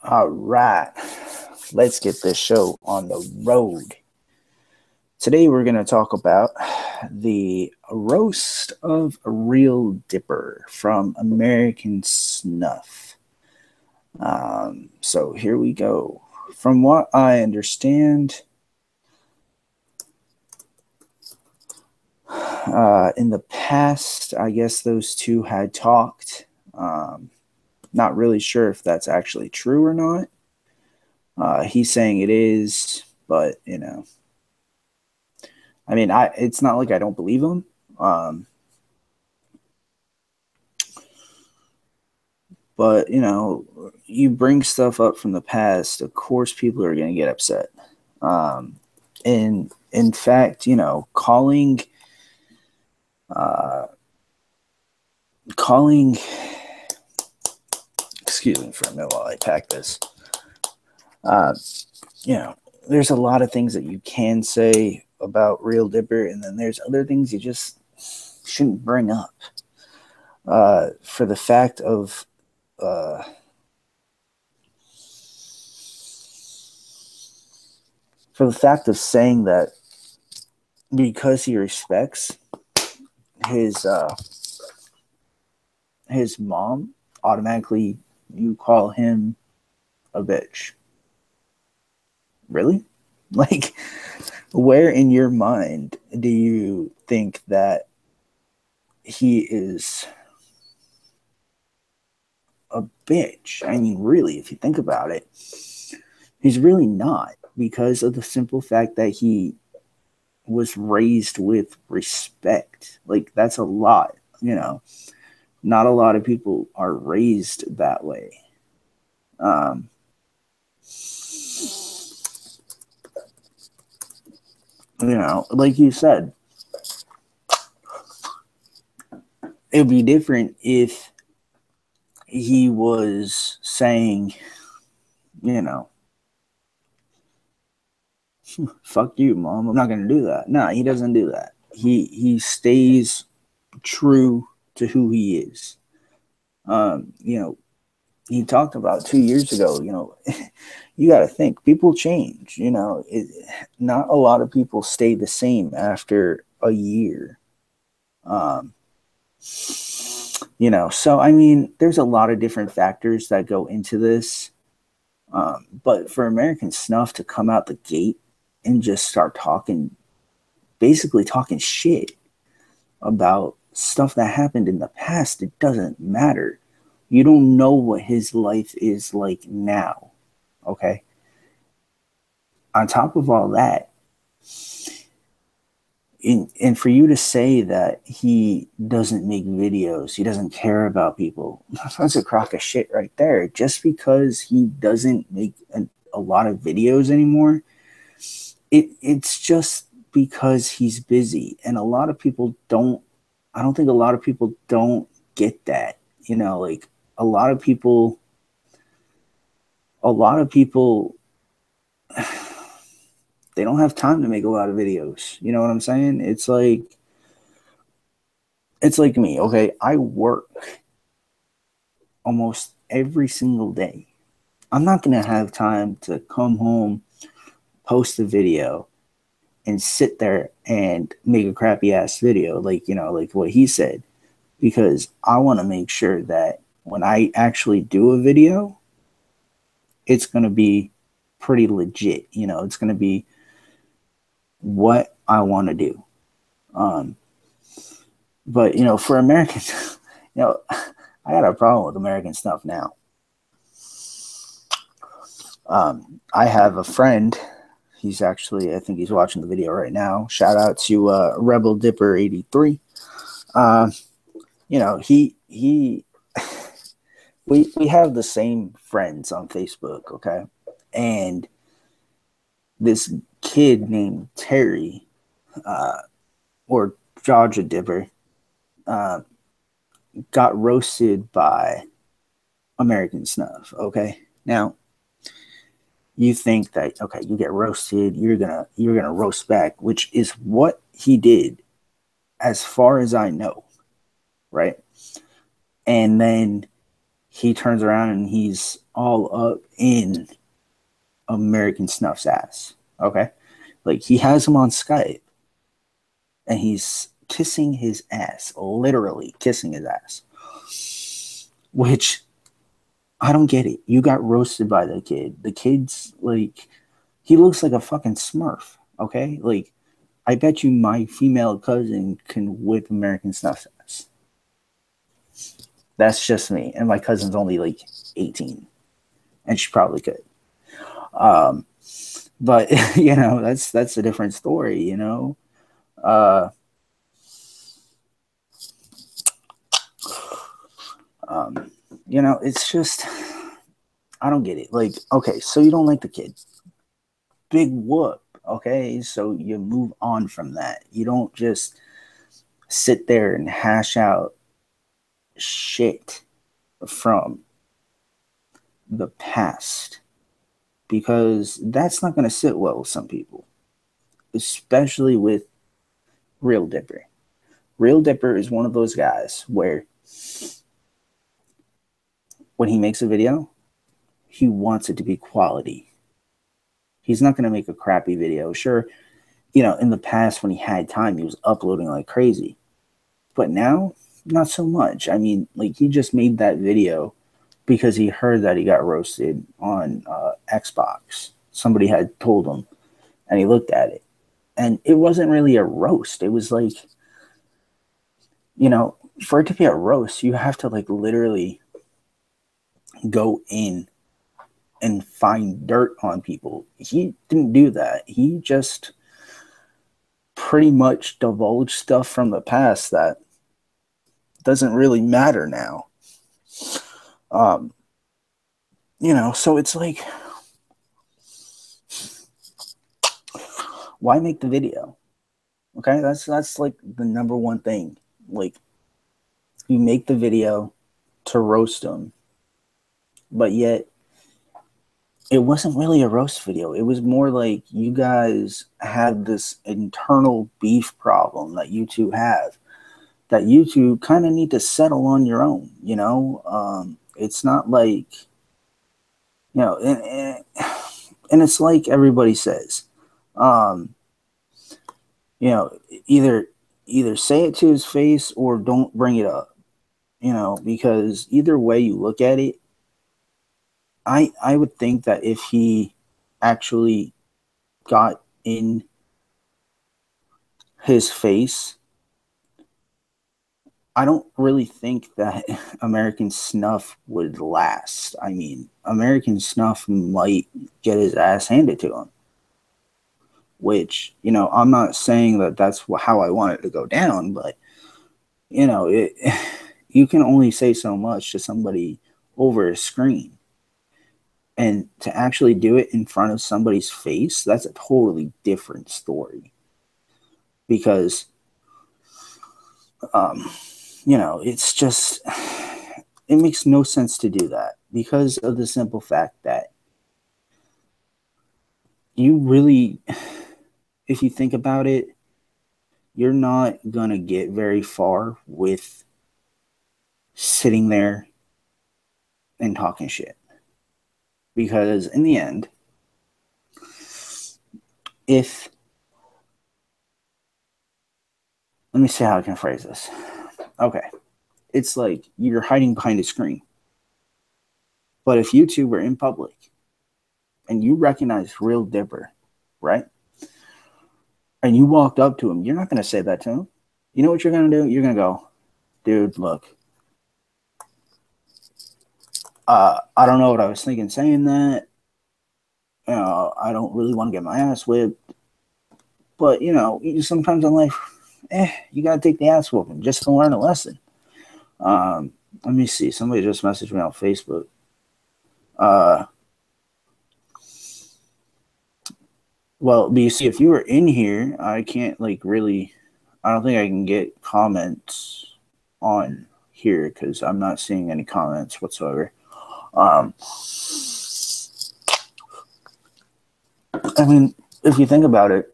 All right, let's get this show on the road. Today we're going to talk about the roast of Real Dipper from American Snuff. So here we go. From what I understand, in the past, I guess those two had talked. Not really sure if that's actually true or not. He's saying it is, but I mean, it's not like I don't believe him. But you bring stuff up from the past, of course people are going to get upset. And in fact, calling excuse me for a minute while I pack this. There's a lot of things that you can say about Real Dipper, and then there's other things you just shouldn't bring up. For the fact of saying that because he respects his mom, automatically you call him a bitch. Really? Like, where in your mind do you think that he is a bitch? I mean, really, if you think about it, he's really not, because of the simple fact that he was raised with respect. Like, that's a lot, Not a lot of people are raised that way. Like you said, it would be different if he was saying, fuck you, mom, I'm not going to do that. No, he doesn't do that. He stays true to who he is. He talked about 2 years ago, you got to think, people change, not a lot of people stay the same after a year. So, I mean, there's a lot of different factors that go into this. But for American Snuff to come out the gate and just start basically talking shit about stuff that happened in the past, it doesn't matter. You don't know what his life is like now, okay? On top of all that, and for you to say that he doesn't make videos, he doesn't care about people, that's a crock of shit right there. Just because he doesn't make a lot of videos anymore, it's just because he's busy. And a lot of people I don't think a lot of people don't get that. Like, a lot of people they don't have time to make a lot of videos. You know what I'm saying? It's like me, okay? I work almost every single day. I'm not going to have time to come home, post a video, and sit there and make a crappy ass video like what he said, because I want to make sure that when I actually do a video, it's going to be pretty legit. It's going to be what I want to do. But for American, I got a problem with American Snuff now. I have a friend. He's actually, I think he's watching the video right now. Shout out to Rebel Dipper 83. He we have the same friends on Facebook, okay? And this kid named Terry, or Georgia Dipper, got roasted by American Snuff, okay? Now, you think that, okay, you get roasted, you're gonna roast back, which is what he did, as far as I know, right? And then he turns around and he's all up in American Snuff's ass. Okay? Like, he has him on Skype and he's kissing his ass, literally kissing his ass. Which, I don't get it. You got roasted by the kid. The kid's like, he looks like a fucking Smurf. Okay? Like, I bet you my female cousin can whip American Snuff's ass. That's just me. And my cousin's only like 18. And she probably could. But you know, that's a different story, you know. You know, it's just, I don't get it. Like, okay, so you don't like the kid. Big whoop. Okay, so you move on from that. You don't just sit there and hash out shit from the past, because that's not going to sit well with some people, especially with Real Dipper. Real Dipper is one of those guys where when he makes a video, he wants it to be quality. He's not going to make a crappy video. Sure, you know, in the past when he had time, he was uploading like crazy. But now, not so much. I mean, like, he just made that video because he heard that he got roasted on Xbox. Somebody had told him, and he looked at it. And it wasn't really a roast. It was like, you know, for it to be a roast, you have to like literally go in and find dirt on people. He didn't do that. He just pretty much divulged stuff from the past that doesn't really matter now. You know, so it's like, why make the video? Okay, that's like the number one thing. Like, you make the video to roast them, but yet it wasn't really a roast video. It was more like you guys had this internal beef problem that you two have, that you two kind of need to settle on your own, you know? It's not like, you know, and it's like everybody says, you know, either say it to his face or don't bring it up, you know, because either way you look at it, I would think that if he actually got in his face, I don't really think that American Snuff would last. I mean, American Snuff might get his ass handed to him, which, you know, I'm not saying that that's how I want it to go down, but, you know, you can only say so much to somebody over a screen. And to actually do it in front of somebody's face, that's a totally different story. Because, you know, it's just, it makes no sense to do that because of the simple fact that you really, if you think about it, you're not going to get very far with sitting there and talking shit. Because in the end, let me see how I can phrase this. Okay. It's like you're hiding behind a screen. But if you two were in public and you recognize Real Dipper, right? And you walked up to him, you're not going to say that to him. You know what you're going to do? You're going to go, dude, look, I don't know what I was thinking saying that. You know, I don't really want to get my ass whipped. But, you know, sometimes in life, you got to take the ass whooping just to learn a lesson. Let me see. Somebody just messaged me on Facebook. Well, but you see, if you were in here, I can't like really, I don't think I can get comments on here because I'm not seeing any comments whatsoever. I mean, if you think about it,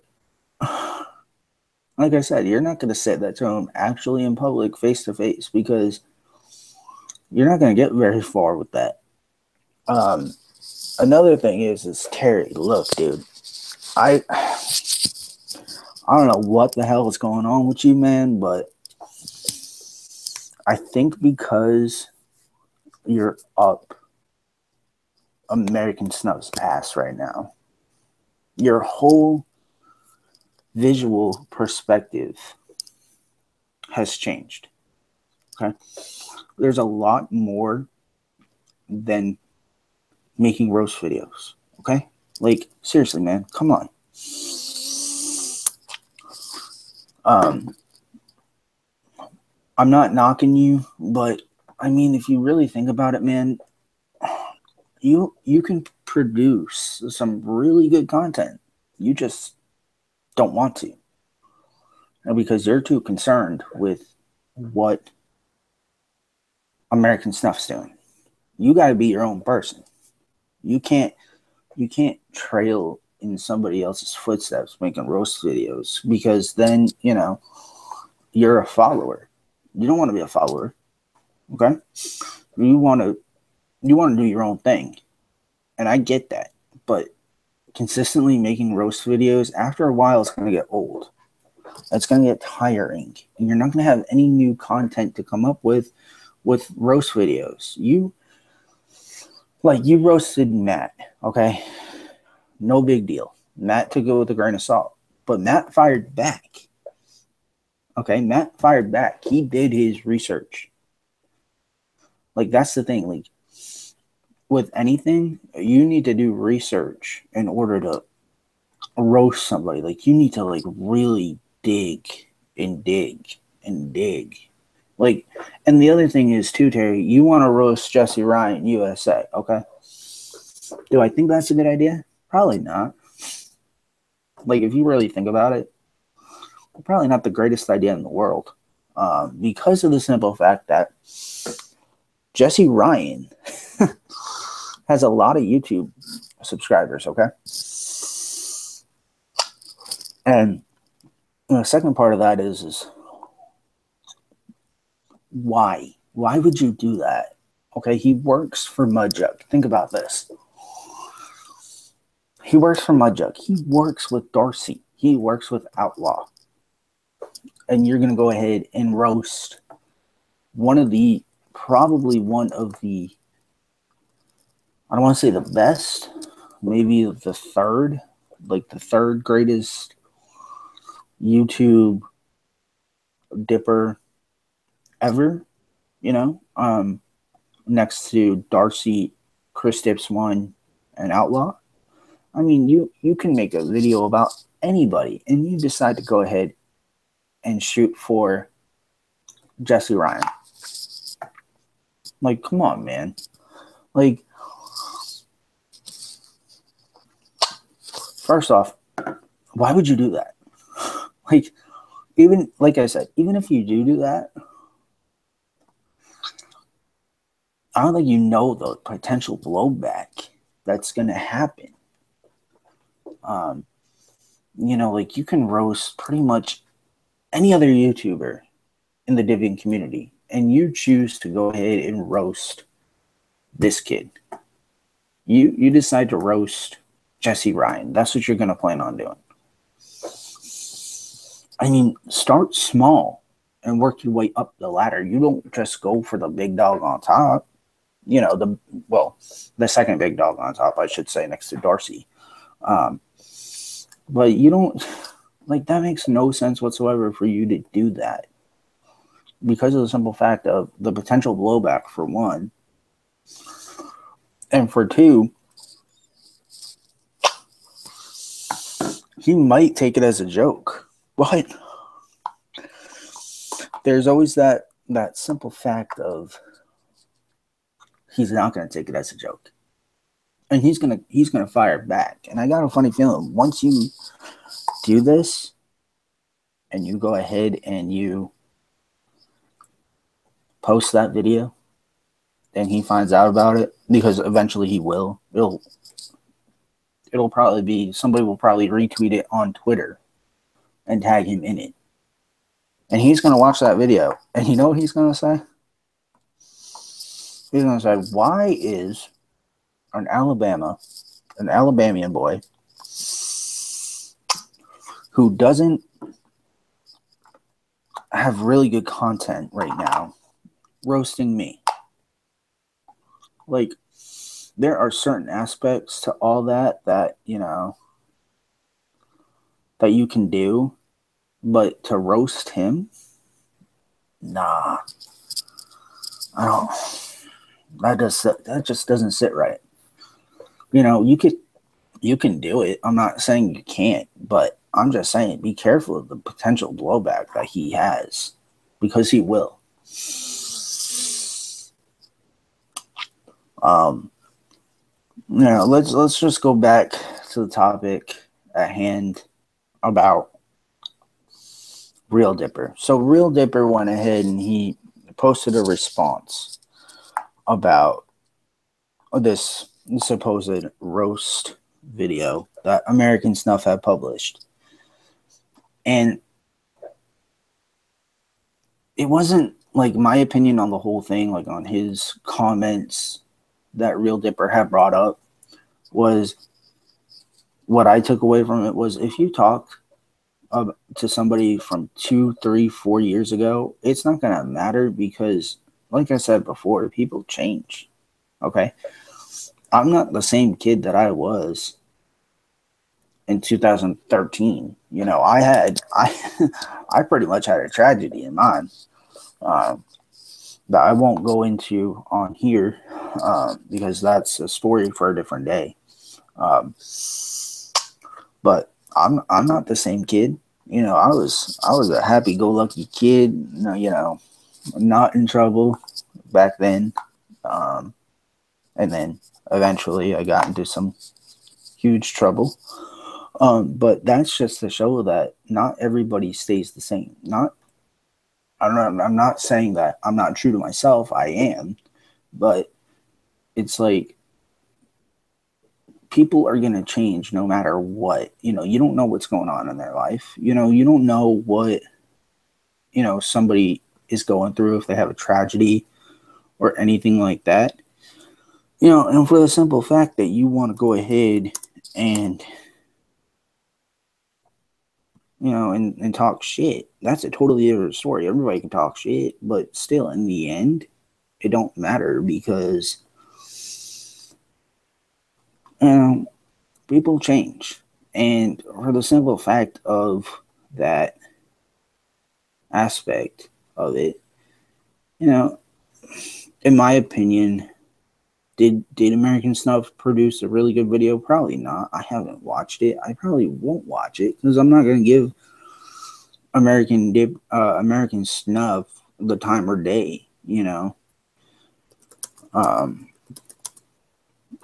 like I said, you're not going to say that to him actually in public, face to face, because You're not going to get very far with that. Another thing is Terry, look, dude, I don't know what the hell is going on with you, man, but I think because you're up American Snuff's ass right now, your whole visual perspective has changed. Okay? There's a lot more than making roast videos. Okay? Like, seriously, man, come on. I'm not knocking you, but I mean, if you really think about it, man, you can produce some really good content. You just don't want to. Because you're too concerned with what American Snuff's doing. You got to be your own person. You can't trail in somebody else's footsteps making roast videos, because then, you know, you're a follower. You don't want to be a follower. Okay? You want to do your own thing. And I get that. But consistently making roast videos, after a while, it's going to get old. It's going to get tiring. And you're not going to have any new content to come up with roast videos. You roasted Matt, okay? No big deal. Matt took it with a grain of salt. But Matt fired back. Okay, Matt fired back. He did his research. Like, that's the thing. Like, with anything, you need to do research in order to roast somebody. Like, you need to, like, really dig and dig and dig. Like, and the other thing is, too, Terry, you want to roast Jesse Ryan, USA, okay? Do I think that's a good idea? Probably not. Like, if you really think about it, probably not the greatest idea in the world. Because of the simple fact that Jesse Ryan has a lot of YouTube subscribers, okay? And the second part of that is why? Why would you do that? Okay, he works for Mudjug. Think about this. He works for Mudjug. He works with Darcy. He works with Outlaw. And you're going to go ahead and roast probably one of the, I don't want to say the best, maybe the third greatest YouTube dipper ever, you know, next to Darcy, Chris Dips 1, and Outlaw. I mean, you can make a video about anybody, and you decide to go ahead and shoot for Jesse Ryan. Like, come on, man. Like, first off, why would you do that? Like, even, like I said, even if you do that, I don't think you know the potential blowback that's going to happen. You know, like, you can roast pretty much any other YouTuber in the Divian community, and you choose to go ahead and roast this kid. You decide to roast Jesse Ryan. That's what you're going to plan on doing. I mean, start small and work your way up the ladder. You don't just go for the big dog on top. You know, the second big dog on top, I should say, next to Darcy. But you don't, like, that makes no sense whatsoever for you to do that. Because of the simple fact of the potential blowback, for one. And for two, he might take it as a joke. But there's always that simple fact of he's not going to take it as a joke. And he's gonna fire back. And I got a funny feeling once you do this and you go ahead and you post that video and he finds out about it, because eventually he will. It'll probably be, somebody will probably retweet it on Twitter and tag him in it. And he's gonna watch that video. And you know what he's gonna say? He's gonna say, why is an Alabamian boy who doesn't have really good content right now roasting me? Like, there are certain aspects to all that, you know, that you can do, but to roast him, nah, I don't. That just doesn't sit right. You know, you can do it. I'm not saying you can't, but I'm just saying be careful of the potential blowback that he has, because he will. You know, let's just go back to the topic at hand about Real Dipper. So Real Dipper went ahead and he posted a response about this supposed roast video that American Snuff had published. And it wasn't like my opinion on the whole thing, like on his comments that Real Dipper had brought up, was what I took away from it was, if you talked to somebody from 2, 3, 4 years ago, it's not going to matter, because like I said before, people change. Okay. I'm not the same kid that I was in 2013. You know, I pretty much had a tragedy in mind that I won't go into on here because that's a story for a different day. But I'm not the same kid. You know, I was a happy-go-lucky kid. You know, not in trouble back then, and then eventually I got into some huge trouble. But that's just to show that not everybody stays the same. I'm not saying that I'm not true to myself. I am, but it's like people are going to change no matter what. You know, you don't know what's going on in their life. You know, you don't know what, you know, somebody is going through, if they have a tragedy or anything like that. You know, and for the simple fact that you want to go ahead and, you know, and talk shit, that's a totally different story. Everybody can talk shit, but still, in the end, it don't matter, because, you know, people change. And for the simple fact of that aspect of it, you know, in my opinion, did American Snuff produce a really good video? Probably not. I haven't watched it. I probably won't watch it, because I'm not going to give American Snuff the time or day, you know.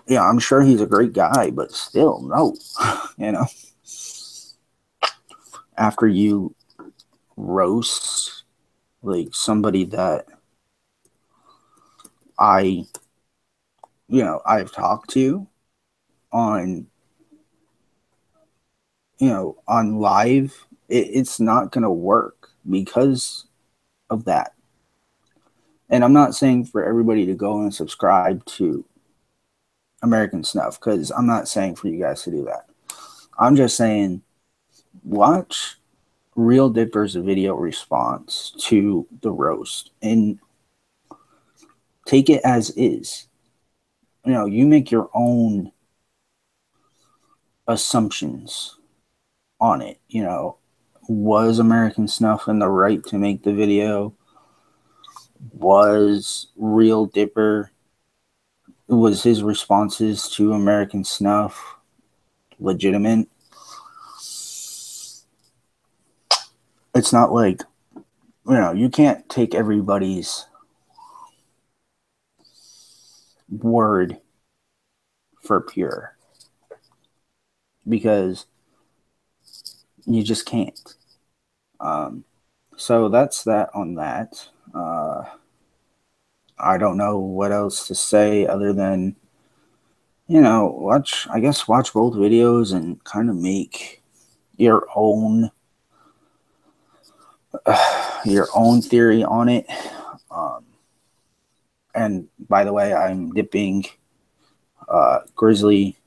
Yeah, I'm sure he's a great guy, but still, no. You know, after you roast like somebody that I've talked to on, on live, it's not going to work because of that. And I'm not saying for everybody to go and subscribe to American Snuff, because I'm not saying for you guys to do that. I'm just saying watch Real Dipper's video response to the roast and take it as is. You know, you make your own assumptions on it. You know, was American Snuff in the right to make the video? Was Real Dipper, was his responses to American Snuff legitimate? It's not like, you know, you can't take everybody's word for pure, because you just can't. So that's that on that. I don't know what else to say other than, you know, watch both videos and kind of make your own theory on it. And by the way, I'm dipping Grizzly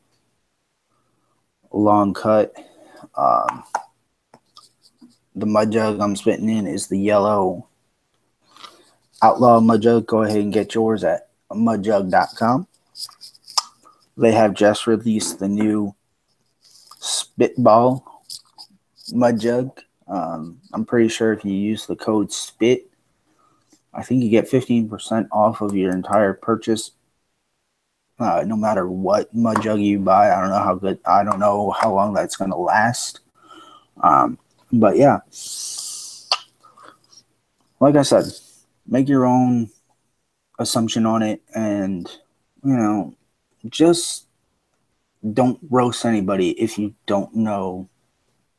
long cut. The mud jug I'm spitting in is the yellow Outlaw Mud Jug. Go ahead and get yours at mudjug.com. They have just released the new Spitball Mud Jug. I'm pretty sure if you use the code SPIT, I think you get 15% off of your entire purchase, no matter what mud jug you buy. I don't know how long that's going to last. But yeah, like I said, make your own assumption on it, and just don't roast anybody if you don't know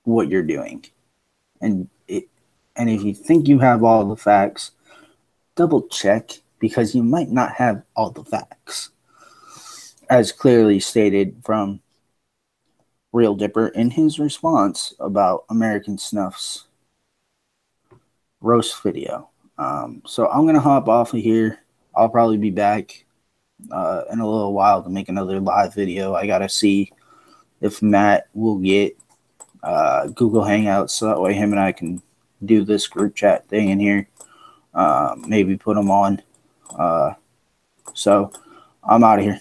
what you're doing. And if you think you have all the facts, double check, because you might not have all the facts, as clearly stated from Real Dipper in his response about American Snuff's roast video. So I'm going to hop off of here. I'll probably be back in a little while to make another live video. I got to see if Matt will get Google Hangouts, so that way him and I can do this group chat thing in here. Maybe put them on. So I'm out of here.